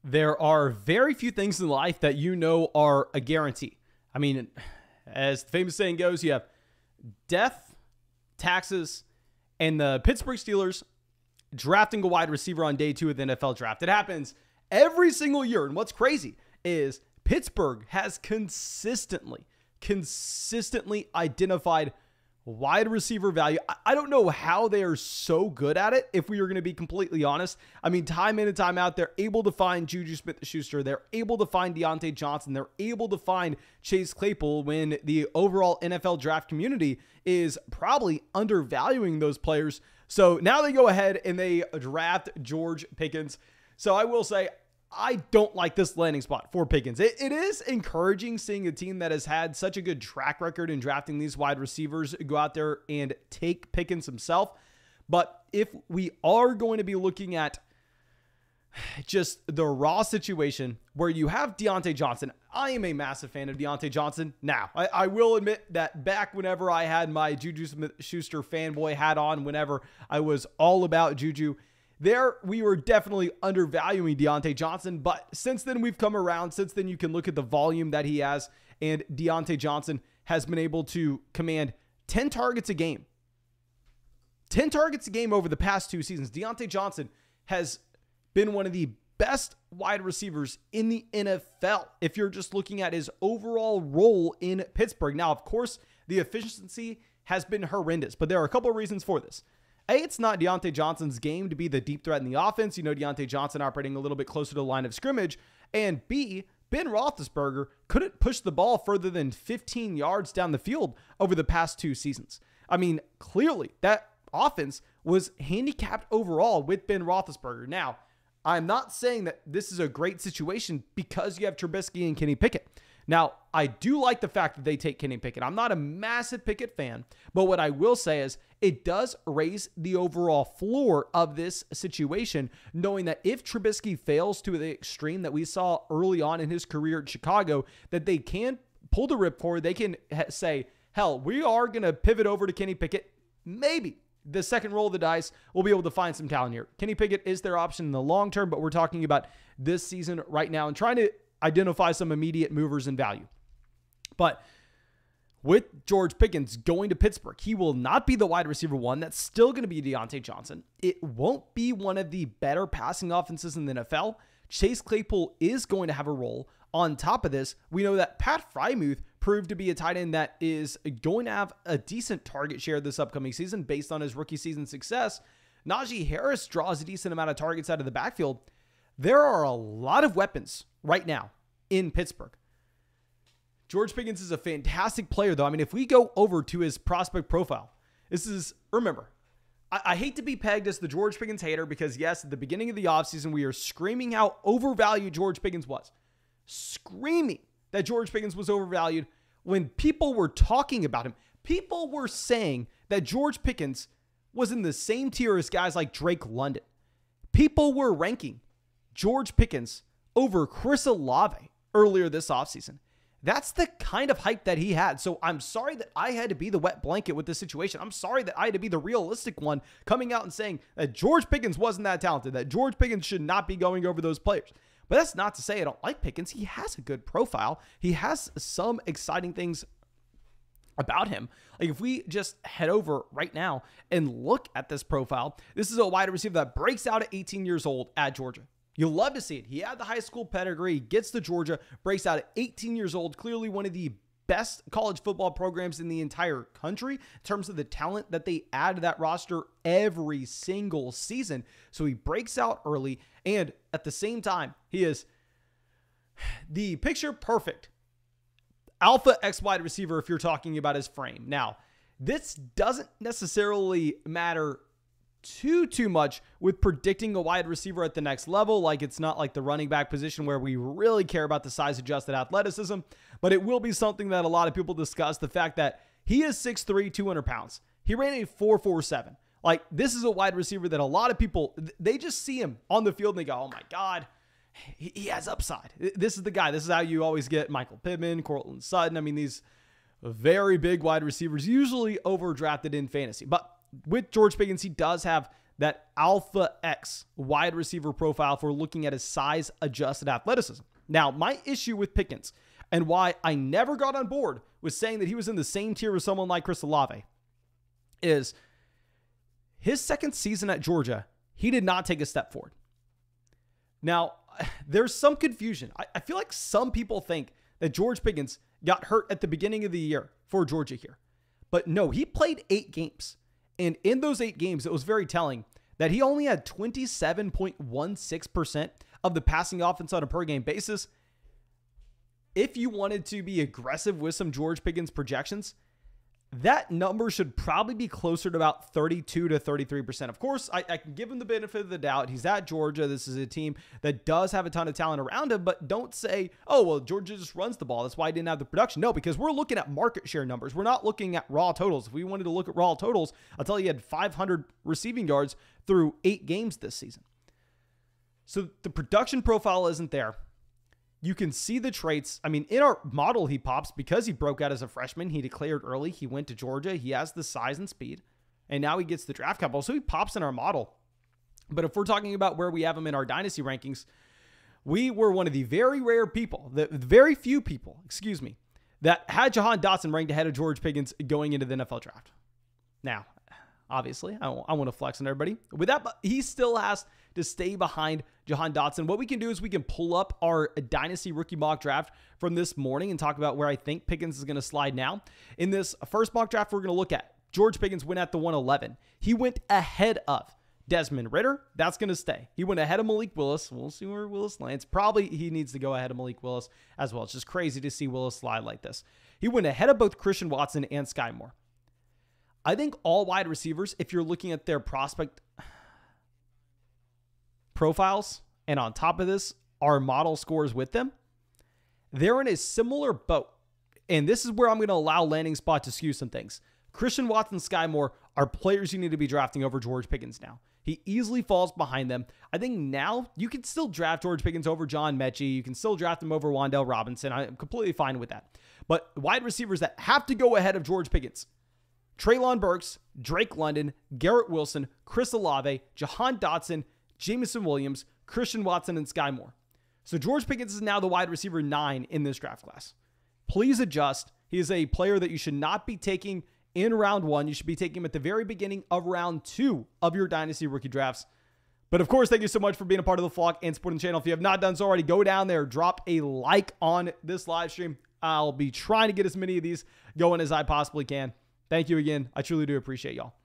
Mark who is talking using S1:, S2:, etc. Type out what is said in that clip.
S1: There are very few things in life that you know are a guarantee. I mean, as the famous saying goes, you have death, taxes, and the Pittsburgh Steelers drafting a wide receiver on day 2 of the NFL draft. It happens every single year. And what's crazy is Pittsburgh has consistently identified wide receiver value. I don't know how they are so good at it, if we are going to be completely honest. I mean, time in and time out, they're able to find Juju Smith-Schuster. They're able to find Diontae Johnson. They're able to find Chase Claypool when the overall NFL draft community is probably undervaluing those players. So now they go ahead and they draft George Pickens. So I will say, I don't like this landing spot for Pickens. It is encouraging seeing a team that has had such a good track record in drafting these wide receivers go out there and take Pickens himself. But if we are going to be looking at just the raw situation where you have Diontae Johnson, I am a massive fan of Diontae Johnson. Now, I will admit that back whenever I had my Juju Smith-Schuster fanboy hat on, whenever I was all about Juju, there, we were definitely undervaluing Diontae Johnson, but since then we've come around. Since then, you can look at the volume that he has, and Diontae Johnson has been able to command 10 targets a game. 10 targets a game over the past 2 seasons. Diontae Johnson has been one of the best wide receivers in the NFL if you're just looking at his overall role in Pittsburgh. Now, of course, the efficiency has been horrendous, but there are a couple of reasons for this. A, it's not Diontae Johnson's game to be the deep threat in the offense. You know, Diontae Johnson operating a little bit closer to the line of scrimmage. And B, Ben Roethlisberger couldn't push the ball further than 15 yards down the field over the past 2 seasons. I mean, clearly that offense was handicapped overall with Ben Roethlisberger. Now, I'm not saying that this is a great situation because you have Trubisky and Kenny Pickett. Now, I do like the fact that they take Kenny Pickett. I'm not a massive Pickett fan, but what I will say is it does raise the overall floor of this situation, knowing that if Trubisky fails to the extreme that we saw early on in his career at Chicago, that they can pull the rip forward. They can say, hell, we are going to pivot over to Kenny Pickett. Maybe the second roll of the dice, we'll be able to find some talent here. Kenny Pickett is their option in the long term, but we're talking about this season right now and trying to identify some immediate movers in value. But with George Pickens going to Pittsburgh, he will not be the wide receiver 1. That's still going to be Diontae Johnson. It won't be one of the better passing offenses in the NFL. Chase Claypool is going to have a role. On top of this, we know that Pat Freiermuth proved to be a tight end that is going to have a decent target share this upcoming season based on his rookie season success. Najee Harris draws a decent amount of targets out of the backfield. There are a lot of weapons right now in Pittsburgh. George Pickens is a fantastic player, though. I mean, if we go over to his prospect profile, remember, I hate to be pegged as the George Pickens hater because, yes, at the beginning of the offseason, we are screaming how overvalued George Pickens was. Screaming that George Pickens was overvalued when people were talking about him. People were saying that George Pickens was in the same tier as guys like Drake London. People were ranking George Pickens over Chris Olave earlier this offseason. That's the kind of hype that he had. So I'm sorry that I had to be the wet blanket with this situation. I'm sorry that I had to be the realistic one coming out and saying that George Pickens wasn't that talented, that George Pickens should not be going over those players. But that's not to say I don't like Pickens. He has a good profile. He has some exciting things about him. Like if we just head over right now and look at this profile, this is a wide receiver that breaks out at 18 years old at Georgia. You'll love to see it. He had the high school pedigree, gets to Georgia, breaks out at 18 years old, clearly one of the best college football programs in the entire country in terms of the talent that they add to that roster every single season. So he breaks out early, and at the same time, he is the picture perfect alpha X wide receiver if you're talking about his frame. Now, this doesn't necessarily matter too much with predicting a wide receiver at the next level. Like it's not like the running back position where we really care about the size adjusted athleticism, but it will be something that a lot of people discuss. The fact that he is 6'3", 200 pounds. He ran a 4.47. Like this is a wide receiver that a lot of people, they just see him on the field and they go, oh my God, he has upside. This is the guy. This is how you always get Michael Pittman, Courtland Sutton. I mean, these very big wide receivers usually overdrafted in fantasy, but with George Pickens, he does have that Alpha X wide receiver profile for looking at his size adjusted athleticism. Now, my issue with Pickens and why I never got on board with saying that he was in the same tier as someone like Chris Olave is his second season at Georgia, he did not take a step forward. Now, there's some confusion. I feel like some people think that George Pickens got hurt at the beginning of the year for Georgia here. But no, he played 8 games. And in those 8 games, it was very telling that he only had 27.16% of the passing offense on a per game basis. If you wanted to be aggressive with some George Pickens projections, that number should probably be closer to about 32 to 33%. Of course, I can give him the benefit of the doubt. He's at Georgia. This is a team that does have a ton of talent around him, but don't say, oh, well, Georgia just runs the ball. That's why he didn't have the production. No, because we're looking at market share numbers. We're not looking at raw totals. If we wanted to look at raw totals, I'll tell you, he had 500 receiving yards through 8 games this season. So the production profile isn't there. You can see the traits. I mean, in our model, he pops because he broke out as a freshman. He declared early. He went to Georgia. He has the size and speed. And now he gets the draft capital. So he pops in our model. But if we're talking about where we have him in our dynasty rankings, we were one of the very rare people, the very few people, that had Jahan Dotson ranked ahead of George Pickens going into the NFL draft. Now, obviously, I want to flex on everybody. With that, he still has to stay behind Jahan Dotson. What we can do is we can pull up our Dynasty rookie mock draft from this morning and talk about where I think Pickens is going to slide now. In this first mock draft, we're going to look at George Pickens went at the 111. He went ahead of Desmond Ridder. That's going to stay. He went ahead of Malik Willis. We'll see where Willis lands. Probably he needs to go ahead of Malik Willis as well. It's just crazy to see Willis slide like this. He went ahead of both Christian Watson and Sky Moore. I think all wide receivers, if you're looking at their prospect profiles, and on top of this, our model scores with them, they're in a similar boat. And this is where I'm going to allow landing spot to skew some things. Christian Watson, Sky Moore are players you need to be drafting over George Pickens now. He easily falls behind them. I think now you can still draft George Pickens over John Mechie. You can still draft him over Wan'Dale Robinson. I'm completely fine with that. But wide receivers that have to go ahead of George Pickens: Treylon Burks, Drake London, Garrett Wilson, Chris Olave, Jahan Dotson, Jameson Williams, Christian Watson, and Sky Moore. So George Pickens is now the wide receiver 9 in this draft class. Please adjust. He is a player that you should not be taking in round 1. You should be taking him at the very beginning of round 2 of your Dynasty rookie drafts. But of course, thank you so much for being a part of the flock and supporting the channel. If you have not done so already, go down there, drop a like on this live stream. I'll be trying to get as many of these going as I possibly can. Thank you again. I truly do appreciate y'all.